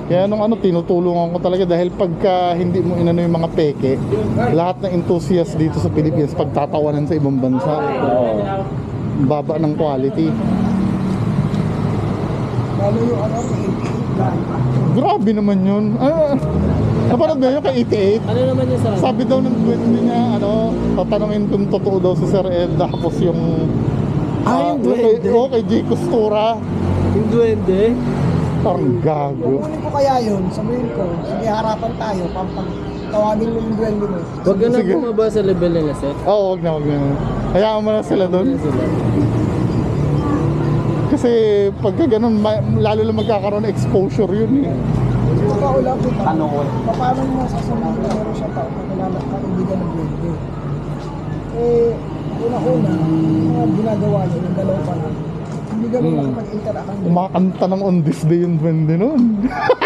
Kaya nung ano, tinutulungan ko talaga dahil pagka hindi mo inano yung mga peke, lahat ng enthusiast dito sa Pilipinas pagtatawanan sa ibang bansa. Baba ng quality. Lalo yung ano, Grabe naman yun. Napanood ba yun kay 88? Ano naman yung sa... Sabi daw ng duwende niya, tatanungin kung totoo daw si Sir Ed. Tapos yung... yung duwende? Oo, kay Jay Costura. Yung duwende? Parang gago. kunin ko kaya yun, sabihin ko, sige harapan tayo, tawagin mo yung duwende mo. Huwag ka na Sige. bumaba sa level nila, Seth. Oo, wag na. Hayaan mo na sila doon. Sila. Kasi pagka ganun, lalo lang magkakaroon ng exposure yun eh. Totoo lang kita. Paano mo sasabihin na meron siya tao na kilala ka, hindi ka nag-duwende? Una-una, mga ginagawa niya, yung dalawa pa lang. Hindi ganun nakapag-interact ang Kumakanta ng On This Day yung duwende nun.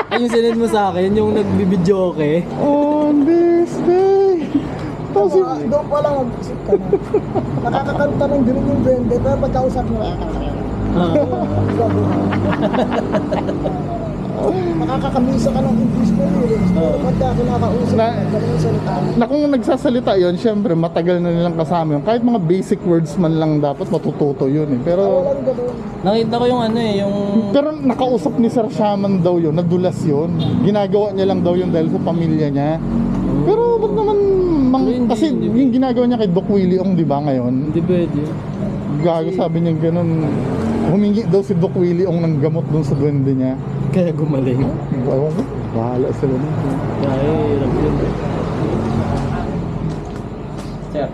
Ay, yung sinend mo sa akin, yung nagbibidyo okay? On This Day. Tapos doon pa lang mag-isip ka na. Nakakakanta ng ganun yung duwende, pero pagkausap mo, nakakakamisa ka ng English na lyrics. Pero pagka kinakausap Na- mo, ganun yung salita. na kung nagsasalita yun, syempre matagal na nilang kasama yun. Kahit mga basic words man lang dapat matututo yun eh. Pero Walang ganun. Nakita ko yung ano eh, yung... pero nakausap ni Sir Shaman daw yun, nadulas yun. Ginagawa niya lang daw yun dahil sa pamilya niya. Pero ba't naman Hindi, kasi hindi. yung ginagawa niya kay Doc Willie Ong, di ba ngayon? Hindi pwede. Gago, sabi niya ganun. Humingi daw si Doc Willie Ong ng gamot dun sa duwende niya. Kaya gumaling. Ewan ko, bahala sila nun. Kaya hirap yun. Sir.